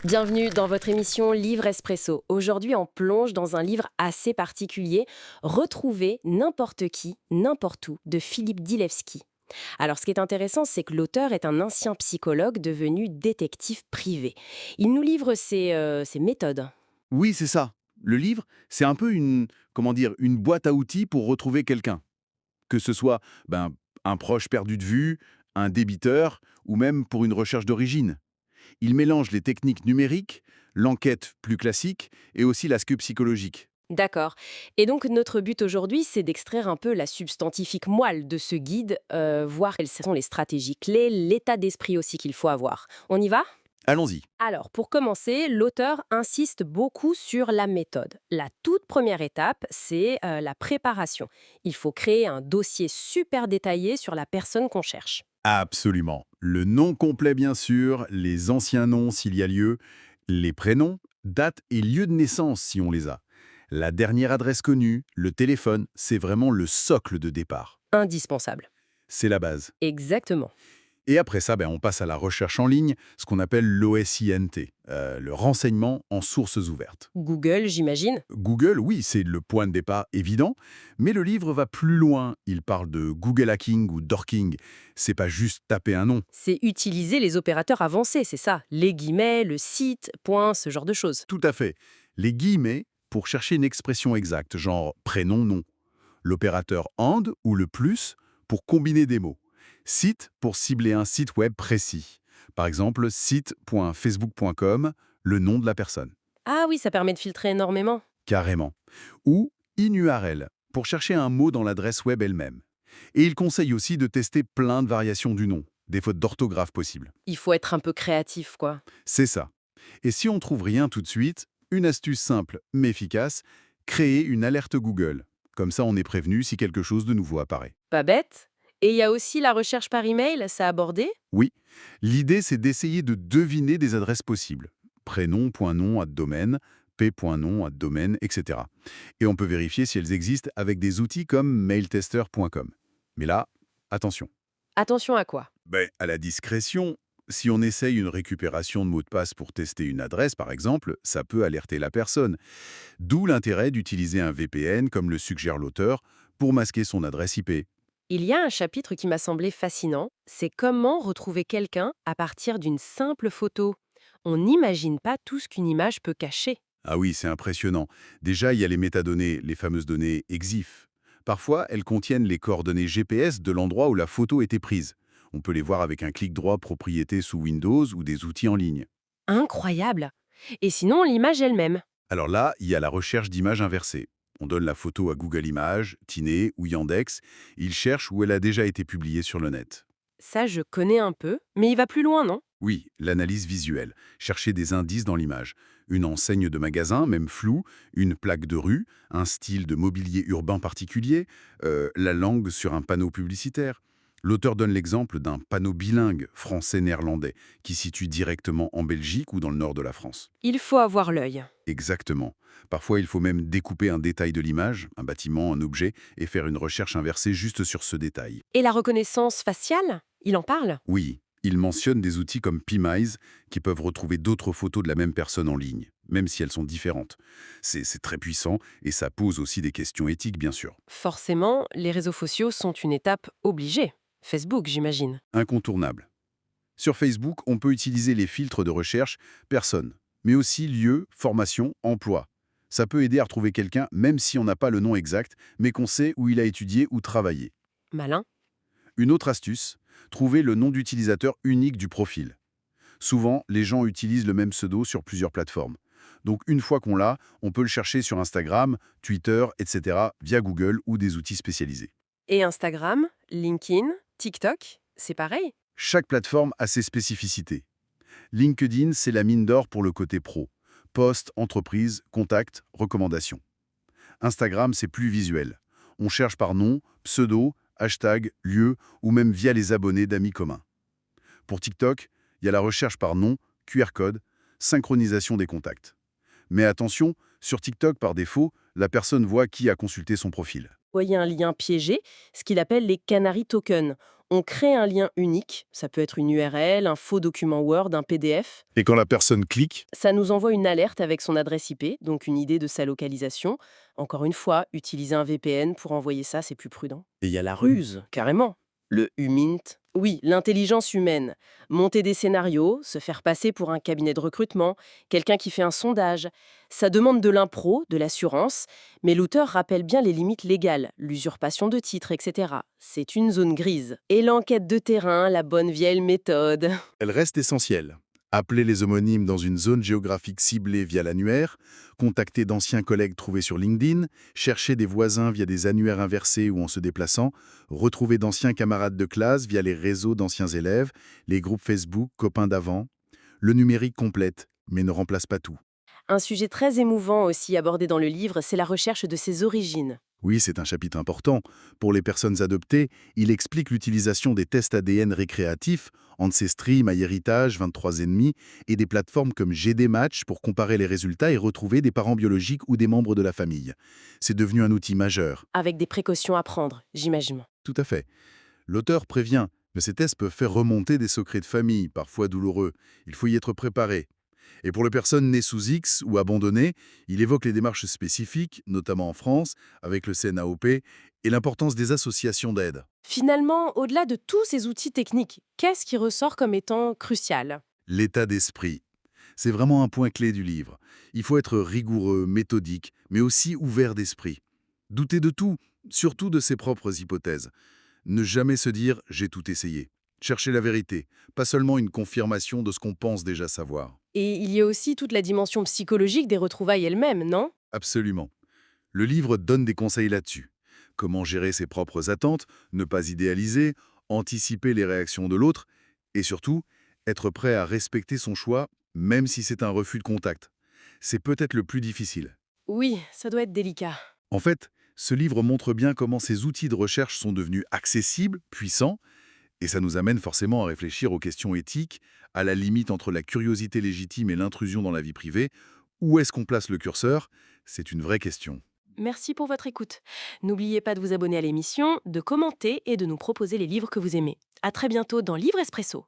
Bienvenue dans votre émission Livre Espresso. Aujourd'hui, on plonge dans un livre assez particulier, Retrouver n'importe qui, n'importe où, de Philippe Dilewski. Alors, ce qui est intéressant, c'est que l'auteur est un ancien psychologue devenu détective privé. Il nous livre ses méthodes. Oui, c'est ça. Le livre, c'est un peu une boîte à outils pour retrouver quelqu'un. Que ce soit un proche perdu de vue, un débiteur, ou même pour une recherche d'origine. Il mélange les techniques numériques, l'enquête plus classique, et aussi l'aspect psychologique. D'accord. Et donc, notre but aujourd'hui, c'est d'extraire un peu la substantifique moelle de ce guide, voir quelles sont les stratégies clés, l'état d'esprit aussi qu'il faut avoir. On y va? Allons-y. Alors, pour commencer, l'auteur insiste beaucoup sur la méthode. La toute première étape, c'est la préparation. Il faut créer un dossier super détaillé sur la personne qu'on cherche. Absolument. Le nom complet, bien sûr, les anciens noms s'il y a lieu, les prénoms, dates et lieux de naissance si on les a. La dernière adresse connue, le téléphone, c'est vraiment le socle de départ. Indispensable. C'est la base. Exactement. Et après ça, on passe à la recherche en ligne, ce qu'on appelle l'OSINT, le renseignement en sources ouvertes. Google, j'imagine. Google, oui, c'est le point de départ évident, mais le livre va plus loin. Il parle de Google hacking ou dorking. C'est pas juste taper un nom. C'est utiliser les opérateurs avancés, c'est ça. Les guillemets, le site, point, ce genre de choses. Tout à fait. Les guillemets pour chercher une expression exacte, genre prénom, nom. L'opérateur AND ou le plus pour combiner des mots. Site pour cibler un site web précis. Par exemple, site.facebook.com, le nom de la personne. Ah oui, ça permet de filtrer énormément. Carrément. Ou INURL pour chercher un mot dans l'adresse web elle-même. Et il conseille aussi de tester plein de variations du nom, des fautes d'orthographe possibles. Il faut être un peu créatif, quoi. C'est ça. Et si on trouve rien tout de suite, une astuce simple mais efficace, créer une alerte Google. Comme ça, on est prévenu si quelque chose de nouveau apparaît. Pas bête. Et il y a aussi la recherche par email, ça abordé. Oui, l'idée c'est d'essayer de deviner des adresses possibles. Prénom.nom @domaine, p.nom @domaine, etc. Et on peut vérifier si elles existent avec des outils comme mailtester.com. Mais là, attention. Attention à quoi? À la discrétion, si on essaye une récupération de mot de passe pour tester une adresse, par exemple, ça peut alerter la personne. D'où l'intérêt d'utiliser un VPN, comme le suggère l'auteur, pour masquer son adresse IP. Il y a un chapitre qui m'a semblé fascinant, c'est comment retrouver quelqu'un à partir d'une simple photo. On n'imagine pas tout ce qu'une image peut cacher. Ah oui, c'est impressionnant. Déjà, il y a les métadonnées, les fameuses données EXIF. Parfois, elles contiennent les coordonnées GPS de l'endroit où la photo était prise. On peut les voir avec un clic droit propriété sous Windows ou des outils en ligne. Incroyable. Et sinon, l'image elle-même. Alors là, il y a la recherche d'images inversée. On donne la photo à Google Images, Tiné ou Yandex. Ils cherchent où elle a déjà été publiée sur le net. Ça, je connais un peu, mais il va plus loin, non? Oui, l'analyse visuelle. Chercher des indices dans l'image. Une enseigne de magasin, même floue, une plaque de rue, un style de mobilier urbain particulier, la langue sur un panneau publicitaire. L'auteur donne l'exemple d'un panneau bilingue français-néerlandais qui situe directement en Belgique ou dans le nord de la France. Il faut avoir l'œil. Exactement. Parfois, il faut même découper un détail de l'image, un bâtiment, un objet, et faire une recherche inversée juste sur ce détail. Et la reconnaissance faciale? Il en parle? Oui, il mentionne des outils comme PMISE qui peuvent retrouver d'autres photos de la même personne en ligne, même si elles sont différentes. C'est très puissant et ça pose aussi des questions éthiques, bien sûr. Forcément, les réseaux sociaux sont une étape obligée. Facebook, j'imagine. Incontournable. Sur Facebook, on peut utiliser les filtres de recherche personne, mais aussi lieu, formation, emploi. Ça peut aider à retrouver quelqu'un même si on n'a pas le nom exact, mais qu'on sait où il a étudié ou travaillé. Malin. Une autre astuce, trouver le nom d'utilisateur unique du profil. Souvent, les gens utilisent le même pseudo sur plusieurs plateformes. Donc une fois qu'on l'a, on peut le chercher sur Instagram, Twitter, etc. via Google ou des outils spécialisés. Et Instagram, LinkedIn, TikTok, c'est pareil. Chaque plateforme a ses spécificités. LinkedIn, c'est la mine d'or pour le côté pro. Post, entreprise, contact, recommandations. Instagram, c'est plus visuel. On cherche par nom, pseudo, hashtag, lieu ou même via les abonnés d'amis communs. Pour TikTok, il y a la recherche par nom, QR code, synchronisation des contacts. Mais attention, sur TikTok, par défaut, la personne voit qui a consulté son profil. Voyez un lien piégé, ce qu'il appelle les canary tokens. On crée un lien unique, ça peut être une URL, un faux document Word, un PDF. Et quand la personne clique, Ça nous envoie une alerte avec son adresse IP, donc une idée de sa localisation. Encore une fois, utiliser un VPN pour envoyer ça, c'est plus prudent. Et il y a la ruse, carrément. Le humint. Oui, l'intelligence humaine. Monter des scénarios, se faire passer pour un cabinet de recrutement, quelqu'un qui fait un sondage. Ça demande de l'impro, de l'assurance, mais l'auteur rappelle bien les limites légales, l'usurpation de titres, etc. C'est une zone grise. Et l'enquête de terrain, la bonne vieille méthode. elle reste essentielle. Appeler les homonymes dans une zone géographique ciblée via l'annuaire, contacter d'anciens collègues trouvés sur LinkedIn, chercher des voisins via des annuaires inversés ou en se déplaçant, retrouver d'anciens camarades de classe via les réseaux d'anciens élèves, les groupes Facebook, copains d'avant. Le numérique complète, mais ne remplace pas tout. Un sujet très émouvant aussi abordé dans le livre, c'est la recherche de ses origines. Oui, c'est un chapitre important. Pour les personnes adoptées, il explique l'utilisation des tests ADN récréatifs, Ancestry, MyHeritage, 23andMe, et des plateformes comme GDMatch pour comparer les résultats et retrouver des parents biologiques ou des membres de la famille. C'est devenu un outil majeur. Avec des précautions à prendre, j'imagine. Tout à fait. L'auteur prévient, mais ces tests peuvent faire remonter des secrets de famille, parfois douloureux. Il faut y être préparé. Et pour les personnes nées sous X ou abandonnées, il évoque les démarches spécifiques, notamment en France, avec le CNAOP, et l'importance des associations d'aide. Finalement, au-delà de tous ces outils techniques, qu'est-ce qui ressort comme étant crucial? L'état d'esprit. C'est vraiment un point clé du livre. Il faut être rigoureux, méthodique, mais aussi ouvert d'esprit. Douter de tout, surtout de ses propres hypothèses. Ne jamais se dire « j'ai tout essayé ». Chercher la vérité, pas seulement une confirmation de ce qu'on pense déjà savoir. Et il y a aussi toute la dimension psychologique des retrouvailles elles-mêmes, non? Absolument. Le livre donne des conseils là-dessus. Comment gérer ses propres attentes, ne pas idéaliser, anticiper les réactions de l'autre, et surtout, être prêt à respecter son choix, même si c'est un refus de contact. C'est peut-être le plus difficile. Oui, ça doit être délicat. En fait, ce livre montre bien comment ces outils de recherche sont devenus accessibles, puissants, et ça nous amène forcément à réfléchir aux questions éthiques, à la limite entre la curiosité légitime et l'intrusion dans la vie privée. Où est-ce qu'on place le curseur? C'est une vraie question. Merci pour votre écoute. N'oubliez pas de vous abonner à l'émission, de commenter et de nous proposer les livres que vous aimez. À très bientôt dans Livre Espresso.